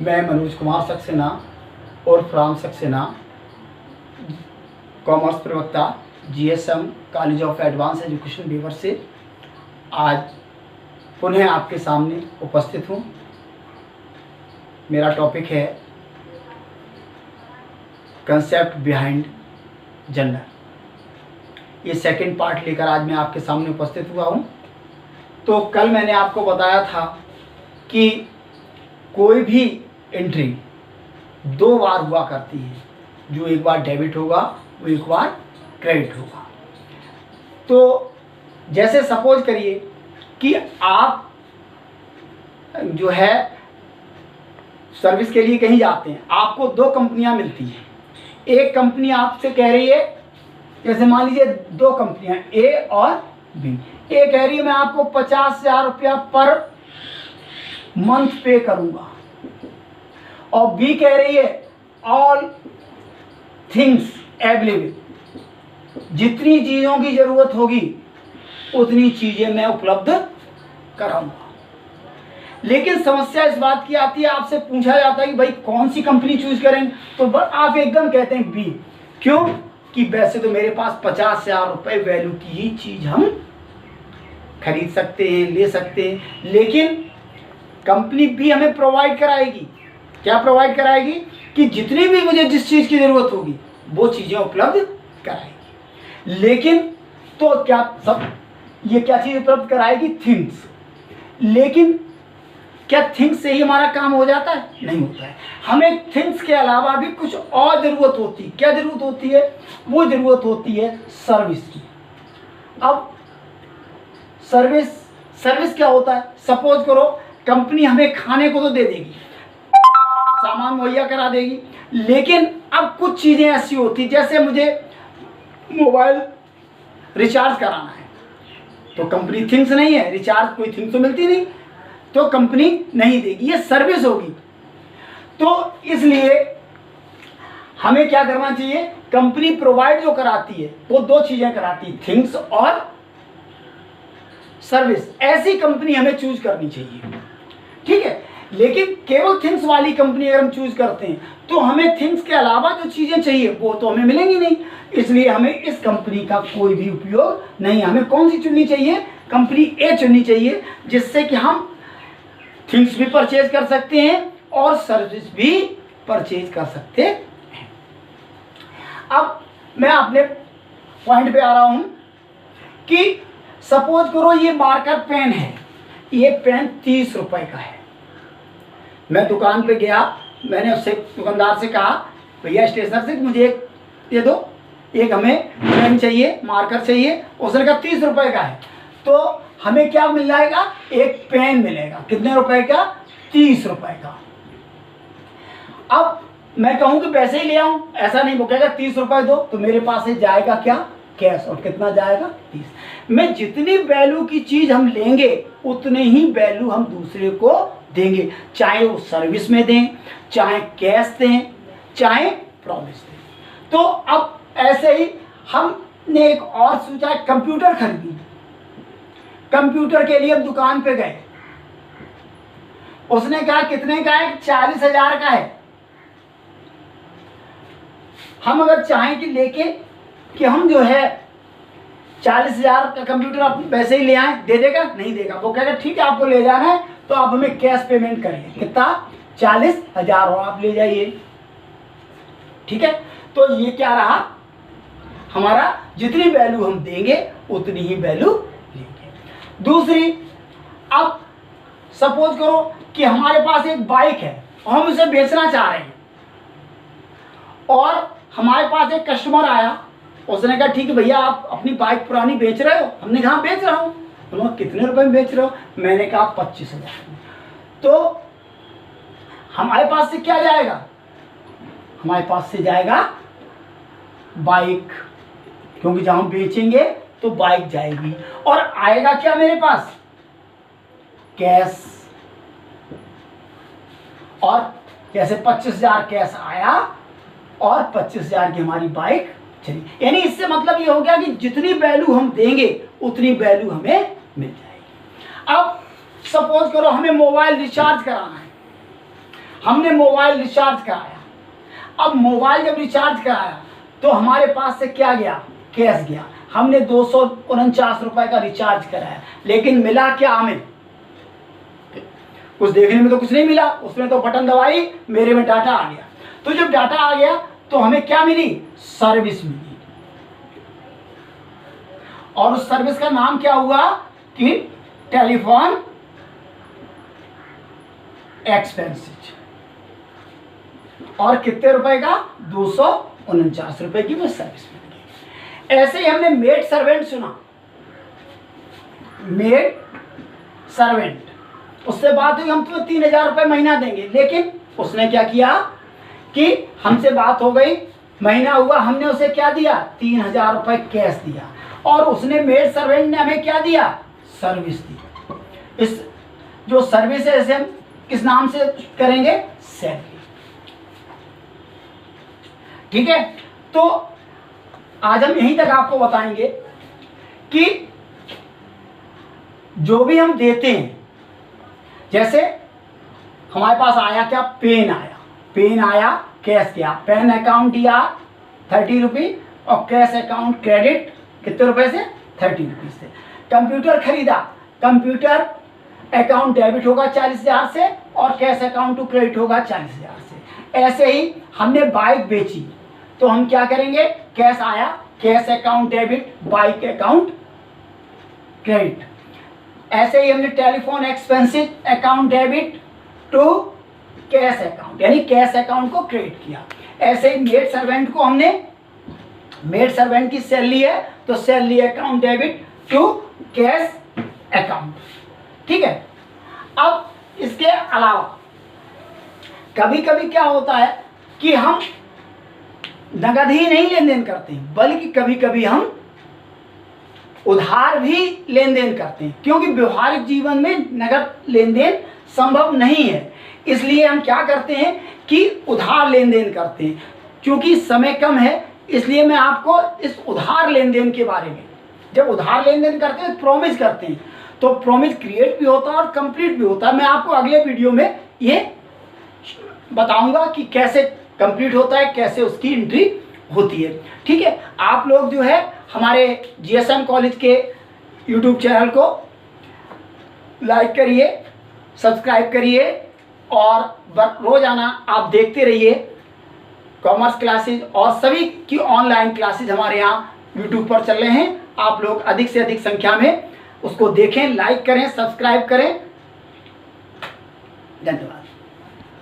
मैं मनोज कुमार सक्सेना और from Saxena, commerce प्रवक्ता, GSM college of advance education beaver से आज पुनः आपके सामने उपस्थित हूँ। मेरा टॉपिक है कंसेप्ट बिहाइंड जेंडर। ये सेकंड पार्ट लेकर आज मैं आपके सामने उपस्थित हुआ हूँ। तो कल मैंने आपको बताया था कि कोई भी एंट्री दो बार हुआ करती है, जो एक बार डेबिट होगा वो एक बार क्रेडिट होगा। तो जैसे सपोज करिए कि आप जो है सर्विस के लिए कहीं जाते हैं, आपको दो कंपनियां मिलती हैं। एक कंपनी आपसे कह रही है, जैसे मान लीजिए दो कंपनियां ए और बी। ए कह रही है मैं आपको 50,000 रुपया पर मंथ पे करूंगा, और बी कह रही है ऑल थिंग्स अवेलेबल, जितनी चीज़ों की ज़रूरत होगी उतनी चीज़ें मैं उपलब्ध कराऊंगा। लेकिन समस्या इस बात की आती है, आपसे पूछा जाता है कि भाई कौन सी कंपनी चूज करें, तो आप एकदम कहते हैं बी। क्यों? कि वैसे तो मेरे पास 50,000 रुपये वैल्यू की ही चीज़ हम खरीद सकते हैं, ले सकते हैं, लेकिन कंपनी बी हमें प्रोवाइड कराएगी। क्या प्रोवाइड कराएगी? कि जितनी भी मुझे जिस चीज़ की ज़रूरत होगी वो चीज़ें उपलब्ध कराएगी। लेकिन तो क्या सब ये क्या चीज़ उपलब्ध कराएगी? थिंग्स। लेकिन क्या थिंग्स से ही हमारा काम हो जाता है? नहीं होता है। हमें थिंग्स के अलावा भी कुछ और ज़रूरत होती है। क्या ज़रूरत होती है? वो ज़रूरत होती है सर्विस की। अब सर्विस क्या होता है? सपोज करो कंपनी हमें खाने को तो दे देगी, सामान मुहैया करा देगी, लेकिन अब कुछ चीज़ें ऐसी होती, जैसे मुझे मोबाइल रिचार्ज कराना है, तो कंपनी थिंग्स नहीं है, रिचार्ज कोई थिंग्स तो मिलती नहीं, तो कंपनी नहीं देगी, ये सर्विस होगी। तो इसलिए हमें क्या करना चाहिए? कंपनी प्रोवाइड जो कराती है वो दो चीज़ें कराती है, थिंग्स और सर्विस। ऐसी कंपनी हमें चूज करनी चाहिए, ठीक है। लेकिन केवल थिंग्स वाली कंपनी अगर हम चूज करते हैं तो हमें थिंग्स के अलावा जो चीज़ें चाहिए वो तो हमें मिलेंगी नहीं, इसलिए हमें इस कंपनी का कोई भी उपयोग नहीं। हमें कौन सी चुननी चाहिए? कंपनी ए चुननी चाहिए, जिससे कि हम थिंग्स भी परचेज कर सकते हैं और सर्विस भी परचेज कर सकते हैं। अब मैं अपने पॉइंट पे आ रहा हूं कि सपोज करो ये मार्कर पेन है, ये पेन 30 रुपए का है। मैं दुकान पे गया, मैंने उससे दुकानदार से कहा भैया स्टेशनर से मुझे एक दे दो, एक हमें पेन चाहिए, मार्कर चाहिए। उसने कहा 30 रुपए का है, तो हमें क्या मिल जाएगा? एक पेन मिलेगा। कितने रुपए का? 30 रुपए का। अब मैं कहूं कि पैसे ही ले आऊं, ऐसा नहीं, वो कहेगा 30 रुपए दो, तो मेरे पास से जाएगा क्या? कैश। और कितना जाएगा? 30। मैं जितनी वैल्यू की चीज हम लेंगे उतने ही वैल्यू हम दूसरे को देंगे, चाहे वो सर्विस में दें, चाहे कैश दें, चाहे प्रॉमिस दें। तो अब ऐसे ही हमने एक और सोचा, कंप्यूटर खरीदी। कंप्यूटर के लिए हम दुकान पे गए, उसने कहा कितने का है? 40,000 का है। हम अगर चाहें कि लेके कि हम जो है 40,000 का कंप्यूटर आप पैसे ही ले आए, दे देगा? नहीं देगा। वो कहेगा ठीक है आपको ले जाना है तो आप हमें कैश पेमेंट करिए, कितना? 40,000 हो, आप ले जाइए, ठीक है। तो ये क्या रहा? हमारा जितनी वैल्यू हम देंगे उतनी ही वैल्यू लेंगे। दूसरी, अब सपोज करो कि हमारे पास एक बाइक है और हम उसे बेचना चाह रहे हैं, और हमारे पास एक कस्टमर आया, उसने कहा ठीक है भैया आप अपनी बाइक पुरानी बेच रहे हो? हमने कहा बेच रहा हूँ। उन्होंने कितने रुपए में बेच रहे हो? मैंने कहा 25,000 में। तो हमारे पास से क्या जाएगा? हमारे पास से जाएगा बाइक, क्योंकि जब हम बेचेंगे तो बाइक जाएगी, और आएगा क्या मेरे पास? कैश। और जैसे 25,000 कैश आया और 25,000 की हमारी बाइक चली। यानी इससे मतलब ये हो गया कि जितनी वैल्यू हम देंगे उतनी वैल्यू हमें मिल जाएगी। अब सपोज करो हमें मोबाइल रिचार्ज कराना है, हमने मोबाइल रिचार्ज कराया। अब मोबाइल जब रिचार्ज कराया तो हमारे पास से क्या गया, कैश गया। हमने 249 रुपए का रिचार्ज कराया, लेकिन मिला क्या हमें, कुछ देखने में तो कुछ नहीं मिला। उसने तो बटन दबाई, मेरे में डाटा आ गया। तो जब डाटा आ गया तो हमें क्या मिली, सर्विस मिली। और उस सर्विस का नाम क्या हुआ कि टेलीफोन एक्सपेंसेस। और कितने रुपए का, 249 रुपए की वो सर्विस मिल गई। ऐसे ही हमने मेड सर्वेंट सुना, मेड सर्वेंट, उससे बात हुई हम तुम्हें 3000 रुपये महीना देंगे, लेकिन उसने क्या किया कि हमसे बात हो गई, महीना हुआ, हमने उसे क्या दिया, 3000 रुपये कैश दिया, और उसने मेड सर्वेंट ने हमें क्या दिया, सर्विस दी। इस जो सर्विस है इसे हम किस नाम से करेंगे, सैलरी। ठीक है, तो आज हम यहीं तक आपको बताएंगे कि जो भी हम देते हैं, जैसे हमारे पास आया क्या, पेन आया, पेन आया, कैश किया, पेन अकाउंट दिया 30 रुपये और कैश अकाउंट क्रेडिट कितने रुपए से, 30 रुपीज से। कंप्यूटर खरीदा, कंप्यूटर अकाउंट डेबिट होगा 40,000 से और कैश अकाउंट टू क्रेडिट होगा 40,000 से। ऐसे ही हमने बाइक बेची तो हम क्या करेंगे, कैश आया, cash account debit, bike account credit. ऐसे ही हमने telephone expenses account debit to cash account, यानी कैश अकाउंट को क्रेडिट किया। ऐसे ही मेड सर्वेंट को हमने, मेड सर्वेंट की सैलरी है तो salary account debit to cash account. ठीक है, अब इसके अलावा कभी कभी क्या होता है कि हम नगद ही नहीं लेन देन करते, बल्कि कभी कभी हम उधार भी लेन देन करते हैं, क्योंकि व्यवहारिक जीवन में नगद लेन देन संभव नहीं है। इसलिए हम क्या करते हैं कि उधार लेन देन करते हैं। क्योंकि समय कम है, इसलिए मैं आपको इस उधार लेन देन के बारे में, जब उधार लेन देन करते हैं प्रॉमिस करते हैं, तो प्रॉमिस क्रिएट भी होता है और कंप्लीट भी होता है। मैं आपको अगले वीडियो में ये बताऊंगा कि कैसे कंप्लीट होता है, कैसे उसकी एंट्री होती है। ठीक है, आप लोग जो है हमारे जीएसएम कॉलेज के यूट्यूब चैनल को लाइक करिए, सब्सक्राइब करिए और रोजाना आप देखते रहिए कॉमर्स क्लासेज और सभी की ऑनलाइन क्लासेज हमारे यहाँ यूट्यूब पर चल रहे हैं। आप लोग अधिक से अधिक संख्या में उसको देखें, लाइक करें, सब्सक्राइब करें। धन्यवाद।